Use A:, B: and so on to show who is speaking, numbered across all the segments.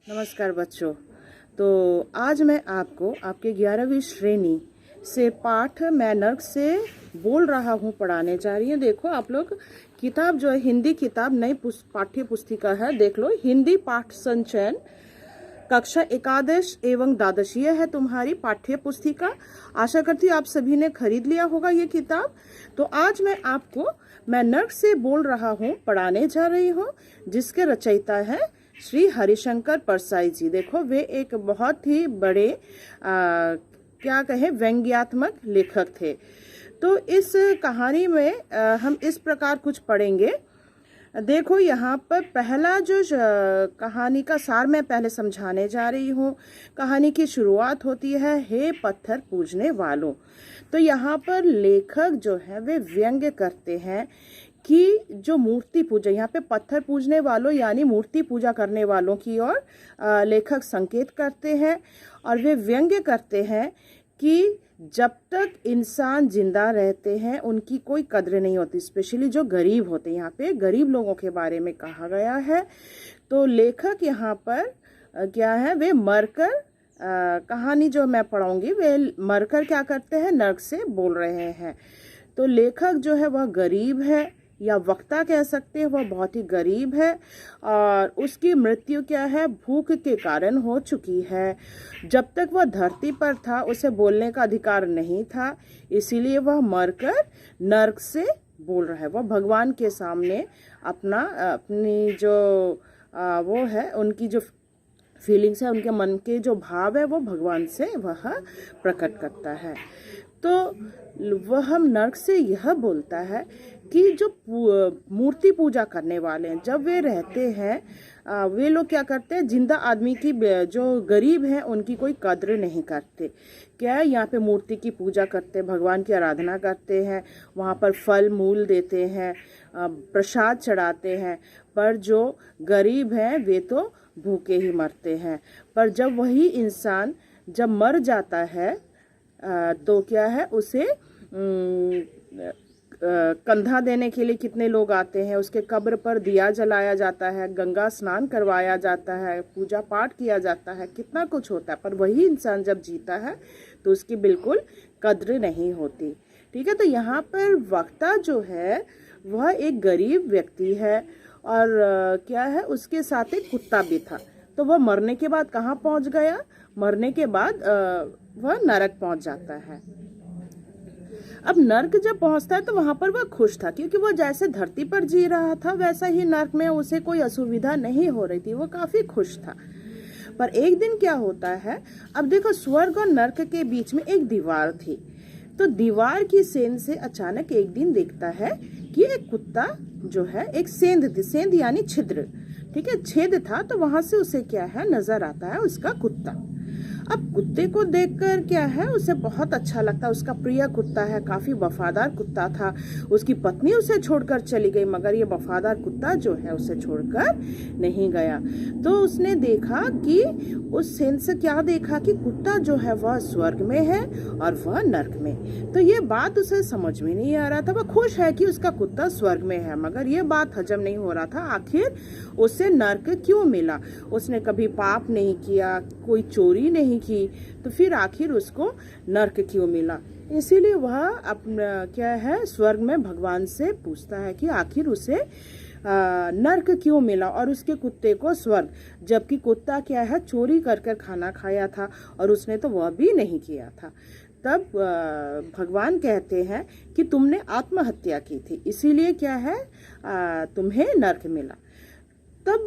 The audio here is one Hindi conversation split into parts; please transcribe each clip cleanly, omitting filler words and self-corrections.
A: नमस्कार बच्चों। तो आज मैं आपको आपके 11वीं श्रेणी से पाठ मैं नर्क से बोल रहा हूँ पढ़ाने जा रही हूँ। देखो आप लोग किताब जो है हिंदी किताब नई पाठ्य पुस्तिका है, देख लो। हिंदी पाठ संचयन कक्षा एकादश एवं द्वादशीय है तुम्हारी पाठ्य पुस्तिका। आशा करती हूँ आप सभी ने खरीद लिया होगा ये किताब। तो आज मैं नर्क से बोल रहा हूँ पढ़ाने जा रही हूँ, जिसके रचयिता है श्री हरिशंकर परसाई जी। देखो वे एक बहुत ही बड़े क्या कहें व्यंग्यात्मक लेखक थे। तो इस कहानी में हम इस प्रकार कुछ पढ़ेंगे। देखो यहाँ पर पहला जो कहानी का सार मैं पहले समझाने जा रही हूँ। कहानी की शुरुआत होती है, हे पत्थर पूजने वालों। तो यहाँ पर लेखक जो है वे व्यंग्य करते हैं कि जो मूर्ति पूजा, यहाँ पे पत्थर पूजने वालों यानी मूर्ति पूजा करने वालों की ओर लेखक संकेत करते हैं। और वे व्यंग्य करते हैं कि जब तक इंसान जिंदा रहते हैं उनकी कोई कद्र नहीं होती, स्पेशली जो गरीब होते हैं। यहाँ पे गरीब लोगों के बारे में कहा गया है। तो लेखक यहाँ पर क्या है, वे मरकर कहानी जो मैं पढ़ाऊंगी वे मरकर क्या करते हैं, नर्क से बोल रहे हैं। तो लेखक जो है वह गरीब है, या वक्ता कह सकते हैं, वह बहुत ही गरीब है और उसकी मृत्यु क्या है, भूख के कारण हो चुकी है। जब तक वह धरती पर था उसे बोलने का अधिकार नहीं था, इसीलिए वह मरकर नर्क से बोल रहा है। वह भगवान के सामने अपनी जो वो है, उनकी जो फीलिंग्स है, उनके मन के जो भाव है, वो भगवान से वह प्रकट करता है। तो वह हम नर्क से यह बोलता है कि जो मूर्ति पूजा करने वाले हैं, जब वे रहते हैं वे लोग क्या करते हैं, जिंदा आदमी की जो गरीब हैं उनकी कोई कद्र नहीं करते। क्या है, यहाँ पे मूर्ति की पूजा करते हैं, भगवान की आराधना करते हैं, वहाँ पर फल मूल देते हैं, प्रसाद चढ़ाते हैं। पर जो गरीब हैं वे तो भूखे ही मरते हैं। पर जब वही इंसान जब मर जाता है तो क्या है, उसे कंधा देने के लिए कितने लोग आते हैं, उसके कब्र पर दिया जलाया जाता है, गंगा स्नान करवाया जाता है, पूजा पाठ किया जाता है, कितना कुछ होता है। पर वही इंसान जब जीता है तो उसकी बिल्कुल कद्र नहीं होती। ठीक है। तो यहाँ पर वक्ता जो है वह एक गरीब व्यक्ति है और क्या है, उसके साथ एक कुत्ता भी था। तो वह मरने के बाद कहाँ पहुँच गया, मरने के बाद वह नरक पहुँच जाता है। अब नर्क जब पहुंचता है तो वहां पर वह खुश था, क्योंकि वह जैसे धरती पर जी रहा था वैसा ही नर्क में उसे कोई असुविधा नहीं हो रही थी, वो काफी खुश था। पर एक दिन क्या होता है, अब देखो स्वर्ग और नर्क के बीच में एक दीवार थी। तो दीवार की सेंध से अचानक एक दिन देखता है कि एक कुत्ता जो है, एक सेंध थी, सेंध यानी छिद्र, ठीक है, छेद था। तो वहां से उसे क्या है, नजर आता है उसका कुत्ता। अब कुत्ते को देखकर क्या है, उसे बहुत अच्छा लगता है, उसका प्रिय कुत्ता है, काफी वफादार कुत्ता था। उसकी पत्नी उसे छोड़कर चली गई, मगर ये वफादार कुत्ता जो है उसे छोड़कर नहीं गया। तो उसने देखा कि उस सेंध से क्या देखा कि कुत्ता जो है वह स्वर्ग में है और वह नर्क में। तो ये बात उसे समझ में नहीं आ रहा था। वह खुश है कि उसका कुत्ता स्वर्ग में है, मगर ये बात हजम नहीं हो रहा था, आखिर उसे नर्क क्यों मिला। उसने कभी पाप नहीं किया, कोई चोरी नहीं की, तो फिर आखिर उसको नर्क क्यों मिला। इसीलिए वह अपना क्या है, स्वर्ग में भगवान से पूछता है कि आखिर उसे नर्क क्यों मिला और उसके कुत्ते को स्वर्ग, जबकि कुत्ता क्या है, चोरी कर कर खाना खाया था और उसने तो वह भी नहीं किया था। तब भगवान कहते हैं कि तुमने आत्महत्या की थी, इसीलिए क्या है, तुम्हें नर्क मिला। तब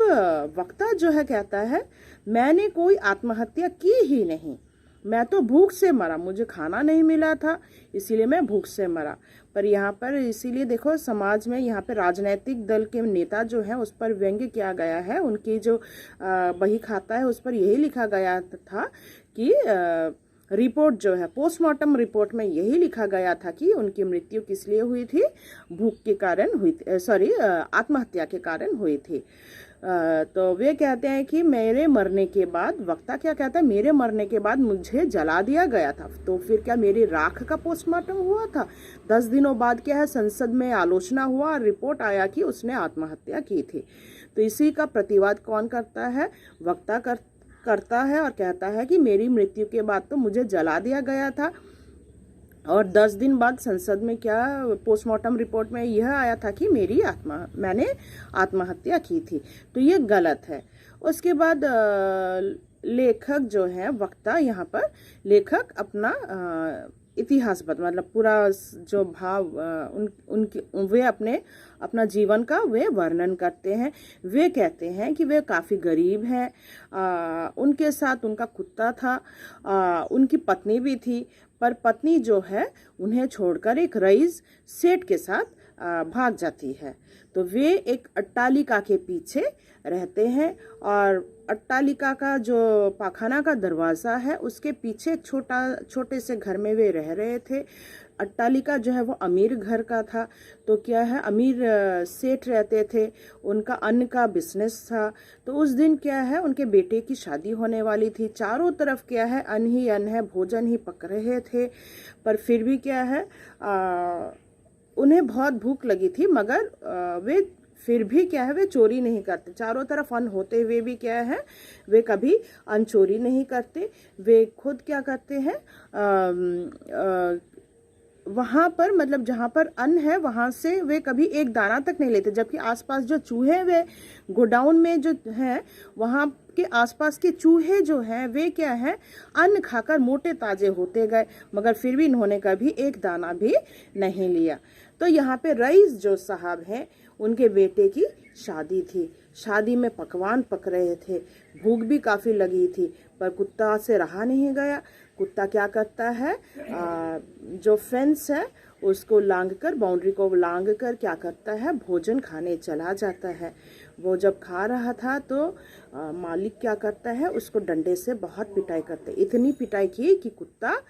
A: वक्ता जो है कहता है, मैंने कोई आत्महत्या की ही नहीं, मैं तो भूख से मरा, मुझे खाना नहीं मिला था इसीलिए मैं भूख से मरा। पर यहाँ पर इसीलिए देखो समाज में यहाँ पे राजनीतिक दल के नेता जो है उस पर व्यंग्य किया गया है। उनकी जो बही खाता है उस पर यही लिखा गया था कि रिपोर्ट जो है, पोस्टमार्टम रिपोर्ट में यही लिखा गया था कि उनकी मृत्यु किस लिए हुई थी, भूख के कारण हुई थी, सॉरी आत्महत्या के कारण हुई थी। तो वे कहते हैं कि मेरे मरने के बाद, वक्ता क्या कहता है, मेरे मरने के बाद मुझे जला दिया गया था, तो फिर क्या मेरी राख का पोस्टमार्टम हुआ था। 10 दिनों बाद क्या है, संसद में आलोचना हुआ और रिपोर्ट आया कि उसने आत्महत्या की थी। तो इसी का प्रतिवाद कौन करता है? वक्ता करता है और कहता है कि मेरी मृत्यु के बाद तो मुझे जला दिया गया था, और 10 दिन बाद संसद में क्या पोस्टमार्टम रिपोर्ट में यह आया था कि मैंने आत्महत्या की थी। तो ये गलत है। उसके बाद लेखक जो है, वक्ता, यहाँ पर लेखक अपना इतिहास मतलब पूरा जो भाव उनके वे अपना जीवन का वे वर्णन करते हैं। वे कहते हैं कि वे काफ़ी गरीब हैं, उनके साथ उनका कुत्ता था, उनकी पत्नी भी थी, पर पत्नी जो है उन्हें छोड़कर एक रईस सेठ के साथ भाग जाती है। तो वे एक अट्टालिका के पीछे रहते हैं, और अट्टालिका का जो पाखाना का दरवाज़ा है उसके पीछे एक छोटे से घर में वे रह रहे थे। अट्टालिका जो है वो अमीर घर का था। तो क्या है, अमीर सेठ रहते थे, उनका अन्न का बिजनेस था। तो उस दिन क्या है, उनके बेटे की शादी होने वाली थी। चारों तरफ क्या है, अन्न ही अन्न है, भोजन ही पक रहे थे, पर फिर भी क्या है, उन्हें बहुत भूख लगी थी, मगर वे फिर भी क्या है, वे चोरी नहीं करते। चारों तरफ अन्न होते हुए भी क्या है, वे कभी अन्न चोरी नहीं करते। वे खुद क्या करते हैं, वहाँ पर मतलब जहाँ पर अन्न है वहाँ से वे कभी एक दाना तक नहीं लेते, जबकि आसपास जो चूहे वे गोडाउन में जो हैं वहाँ के आसपास के चूहे जो हैं वे क्या है, अन्न खाकर मोटे ताजे होते गए, मगर फिर भी इन्होंने कभी एक दाना भी नहीं लिया। तो यहाँ पे रईस जो साहब हैं, उनके बेटे की शादी थी। शादी में पकवान पक रहे थे, भूख भी काफ़ी लगी थी, पर कुत्ता से रहा नहीं गया। कुत्ता क्या करता है, जो फेंस है उसको लांघकर, बाउंड्री को लांघकर क्या करता है, भोजन खाने चला जाता है। वो जब खा रहा था तो मालिक क्या करता है, उसको डंडे से बहुत पिटाई करते, इतनी पिटाई की कि कुत्ता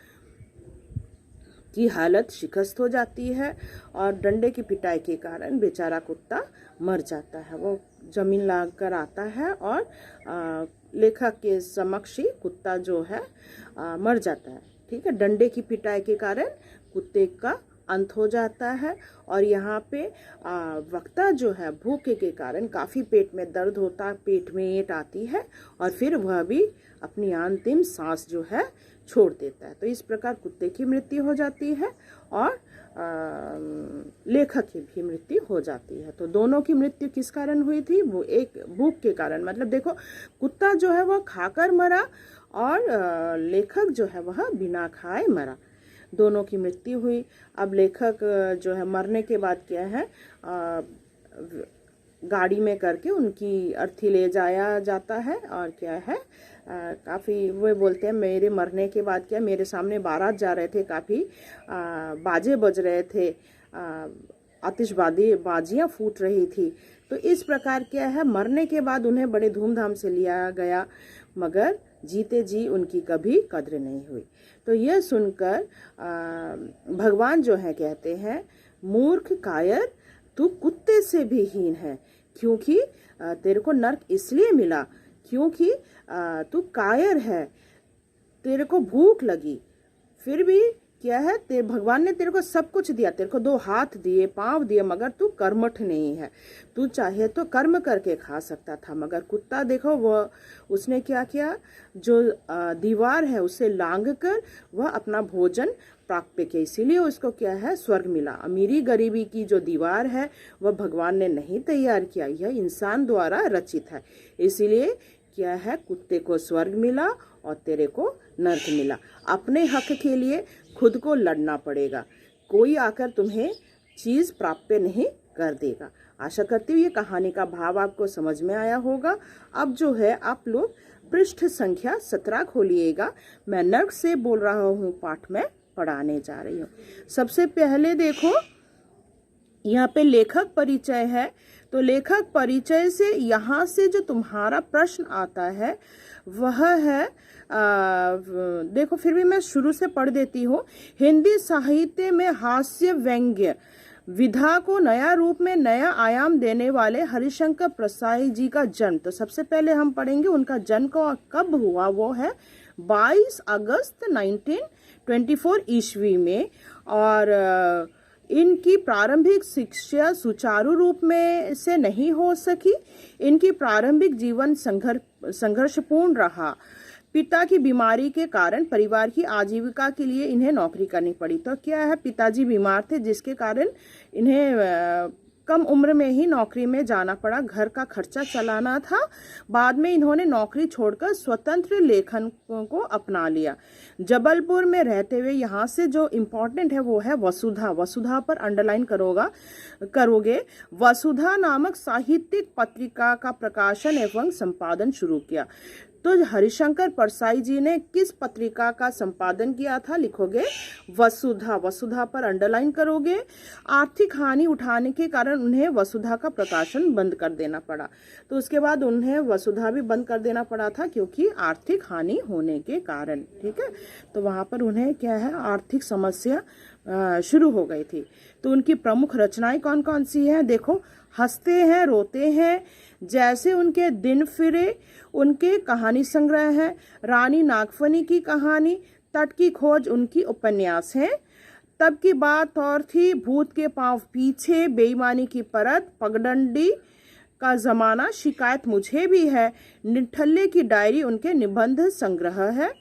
A: की हालत शिकस्त हो जाती है, और डंडे की पिटाई के कारण बेचारा कुत्ता मर जाता है। वो जमीन लाग कर आता है, और लेखक के समक्ष ही कुत्ता जो है मर जाता है। ठीक है, डंडे की पिटाई के कारण कुत्ते का अंत हो जाता है। और यहाँ पे वक्ता जो है भूखे के कारण काफ़ी पेट में दर्द होता है, पेट में ऐंठ आती है, और फिर वह भी अपनी अंतिम सांस जो है छोड़ देता है। तो इस प्रकार कुत्ते की मृत्यु हो जाती है, और लेखक की भी मृत्यु हो जाती है। तो दोनों की मृत्यु किस कारण हुई थी, वो एक भूख के कारण, मतलब देखो कुत्ता जो है वह खाकर मरा, और लेखक जो है वह बिना खाए मरा, दोनों की मृत्यु हुई। अब लेखक जो है मरने के बाद क्या है, गाड़ी में करके उनकी अर्थी ले जाया जाता है, और क्या है, काफ़ी वो बोलते हैं मेरे मरने के बाद क्या, मेरे सामने बारात जा रहे थे, काफ़ी बाजे बज रहे थे, बाजियाँ फूट रही थी। तो इस प्रकार क्या है, मरने के बाद उन्हें बड़े धूमधाम से लिया गया, मगर जीते जी उनकी कभी कद्र नहीं हुई। तो यह सुनकर भगवान जो है कहते हैं, मूर्ख कायर, तू कुत्ते से भी हीन है, क्योंकि तेरे को नर्क इसलिए मिला क्योंकि तू कायर है, तेरे को भूख लगी, फिर भी क्या है, भगवान ने तेरे को सब कुछ दिया, तेरे को 2 हाथ दिए, पाँव दिए, मगर तू कर्मठ नहीं है। तू चाहे तो कर्म करके खा सकता था, मगर कुत्ता देखो वह उसने क्या किया, जो दीवार है उसे लांघ कर वह अपना भोजन प्राप्त किया, इसीलिए उसको क्या है, स्वर्ग मिला। अमीरी गरीबी की जो दीवार है वह भगवान ने नहीं तैयार किया, यह इंसान द्वारा रचित है। इसीलिए क्या है, कुत्ते को स्वर्ग मिला और तेरे को नर्क मिला। अपने हक के लिए खुद को लड़ना पड़ेगा, कोई आकर तुम्हें चीज़ प्राप्त नहीं कर देगा। आशा करती हूँ ये कहानी का भाव आपको समझ में आया होगा। अब जो है आप लोग पृष्ठ संख्या 17 खोलिएगा। मैं नर्क से बोल रहा हूँ, पाठ में पढ़ाने जा रही हूँ। सबसे पहले देखो यहाँ पे लेखक परिचय है, तो लेखक परिचय से यहाँ से जो तुम्हारा प्रश्न आता है वह है, देखो फिर भी मैं शुरू से पढ़ देती हूँ। हिंदी साहित्य में हास्य व्यंग्य विधा को नया रूप में नया आयाम देने वाले हरिशंकर प्रसाई जी का जन्म, तो सबसे पहले हम पढ़ेंगे उनका जन्म कब हुआ। वो है 22 अगस्त 1924 ईस्वी में, और इनकी प्रारंभिक शिक्षा सुचारू रूप में से नहीं हो सकी। इनकी प्रारंभिक जीवन संघर्षपूर्ण रहा। पिता की बीमारी के कारण परिवार की आजीविका के लिए इन्हें नौकरी करनी पड़ी। तो क्या है, पिताजी बीमार थे जिसके कारण इन्हें कम उम्र में ही नौकरी में जाना पड़ा, घर का खर्चा चलाना था। बाद में इन्होंने नौकरी छोड़कर स्वतंत्र लेखन को अपना लिया। जबलपुर में रहते हुए यहाँ से जो इम्पोर्टेंट है वो है वसुधा। वसुधा पर अंडरलाइन करोगे। वसुधा नामक साहित्यिक पत्रिका का प्रकाशन एवं संपादन शुरू किया। तो हरिशंकर परसाई जी ने किस पत्रिका का संपादन किया था? लिखोगे वसुधा। वसुधा पर अंडरलाइन करोगे। आर्थिक हानि उठाने के कारण उन्हें वसुधा का प्रकाशन बंद कर देना पड़ा। तो उसके बाद उन्हें वसुधा भी बंद कर देना पड़ा था क्योंकि आर्थिक हानि होने के कारण। ठीक है, तो वहां पर उन्हें क्या है, आर्थिक समस्या शुरू हो गई थी। तो उनकी प्रमुख रचनाएं कौन कौन सी हैं? देखो, हंसते हैं रोते हैं, जैसे उनके दिन फिरे, उनके कहानी संग्रह है, रानी नागफनी की कहानी, तट की खोज उनकी उपन्यास है, तब की बात और थी, भूत के पांव पीछे, बेईमानी की परत, पगडंडी का जमाना, शिकायत मुझे भी है, निठल्ले की डायरी उनके निबंध संग्रह है,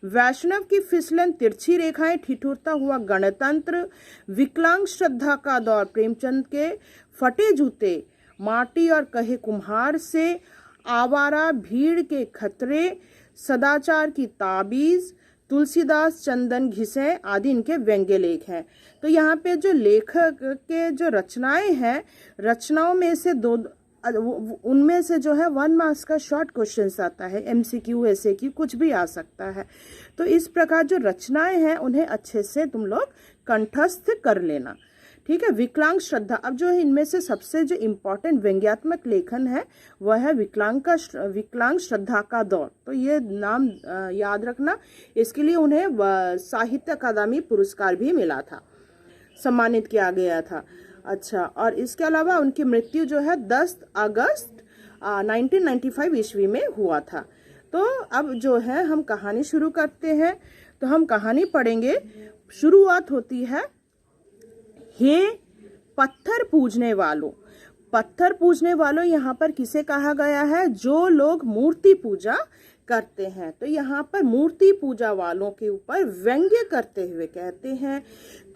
A: वैष्णव की फिसलन, तिरछी रेखाएं, ठिठुरता हुआ गणतंत्र, विकलांग श्रद्धा का दौर, प्रेमचंद के फटे जूते, माटी और कहे कुम्हार से, आवारा भीड़ के खतरे, सदाचार की ताबीज, तुलसीदास चंदन घिसे आदि इनके व्यंग्य लेख हैं। तो यहाँ पे जो लेखक के जो रचनाएं हैं, रचनाओं में से उनमें से जो है 1 मार्क्स का शॉर्ट क्वेश्चंस आता है, MCQ SAQ कुछ भी आ सकता है। तो इस प्रकार जो रचनाएं हैं उन्हें अच्छे से तुम लोग कंठस्थ कर लेना। ठीक है, विकलांग श्रद्धा। अब जो है इनमें से सबसे जो इम्पोर्टेंट व्यंग्यात्मक लेखन है वह है विकलांग श्रद्धा का दौर। तो ये नाम याद रखना। इसके लिए उन्हें साहित्य अकादमी पुरस्कार भी मिला था, सम्मानित किया गया था। अच्छा, और इसके अलावा उनकी मृत्यु जो है 10 अगस्त 1995 ईस्वी में हुआ था। तो अब जो है हम कहानी शुरू करते हैं। तो हम कहानी पढ़ेंगे। शुरुआत होती है, हे पत्थर पूजने वालों। पत्थर पूजने वालों यहाँ पर किसे कहा गया है? जो लोग मूर्ति पूजा करते हैं। तो यहाँ पर मूर्ति पूजा वालों के ऊपर व्यंग्य करते हुए कहते हैं,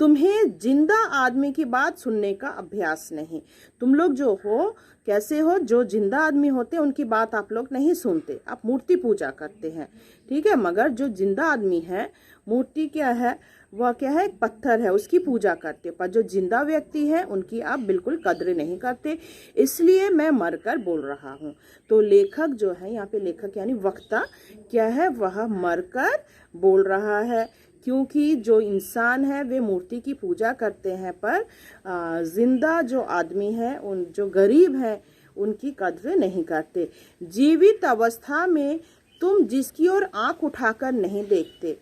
A: तुम्हें जिंदा आदमी की बात सुनने का अभ्यास नहीं। तुम लोग जो हो, कैसे हो, जो जिंदा आदमी होते हैं उनकी बात आप लोग नहीं सुनते, आप मूर्ति पूजा करते हैं। ठीक है, मगर जो जिंदा आदमी है, मूर्ति क्या है, वह क्या है, एक पत्थर है, उसकी पूजा करते, पर जो जिंदा व्यक्ति है उनकी आप बिल्कुल कद्र नहीं करते, इसलिए मैं मरकर बोल रहा हूँ। तो लेखक जो है यहाँ पे, लेखक यानी वक्ता क्या है, वह मरकर बोल रहा है, क्योंकि जो इंसान है वे मूर्ति की पूजा करते हैं, पर जिंदा जो आदमी है, उन जो गरीब हैं उनकी कद्र नहीं करते। जीवित अवस्था में तुम जिसकी ओर आंख उठाकर नहीं देखते।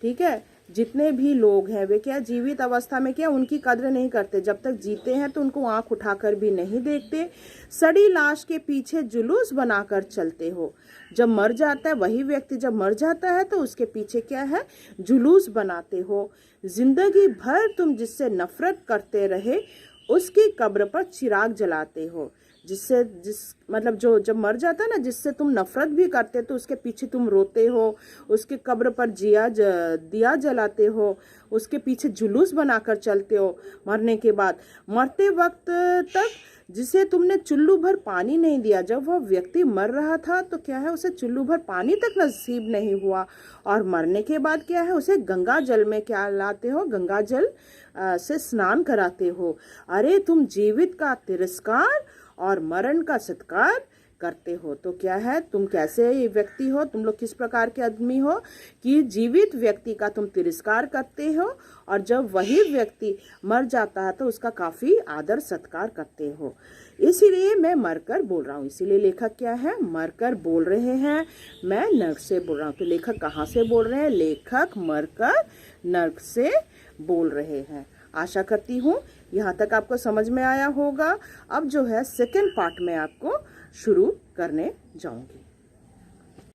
A: ठीक है, जितने भी लोग हैं वे क्या, जीवित अवस्था में क्या, उनकी कद्र नहीं करते। जब तक जीते हैं तो उनको आंख उठाकर भी नहीं देखते। सड़ी लाश के पीछे जुलूस बनाकर चलते हो। जब मर जाता है, वही व्यक्ति जब मर जाता है तो उसके पीछे क्या है, जुलूस बनाते हो। जिंदगी भर तुम जिससे नफरत करते रहे उसकी कब्र पर चिराग जलाते हो। मतलब जो जब मर जाता है ना, जिससे तुम नफरत भी करते तो उसके पीछे तुम रोते हो, उसके कब्र पर दिया जलाते हो, उसके पीछे जुलूस बनाकर चलते हो। मरने के बाद, मरते वक्त तक जिसे तुमने चुल्लू भर पानी नहीं दिया, जब वह व्यक्ति मर रहा था तो क्या है, उसे चुल्लू भर पानी तक नसीब नहीं हुआ, और मरने के बाद क्या है, उसे गंगा जल में क्या लाते हो, गंगा जल से स्नान कराते हो। अरे तुम जीवित का तिरस्कार और मरण का सत्कार करते हो। तो क्या है, तुम कैसे व्यक्ति हो, तुम लोग किस प्रकार के आदमी हो कि जीवित व्यक्ति का तुम तिरस्कार करते हो, और जब वही व्यक्ति मर जाता है तो उसका काफी आदर सत्कार करते हो। इसीलिए मैं मरकर बोल रहा हूँ। इसीलिए लेखक क्या है, मरकर बोल रहे हैं, मैं नर्क से बोल रहा हूँ। तो लेखक कहाँ से बोल रहे हैं? लेखक मरकर नर्क से बोल रहे हैं। आशा करती हूँ यहाँ तक आपको समझ में आया होगा। अब जो है सेकंड पार्ट में आपको शुरू करने जाऊंगी।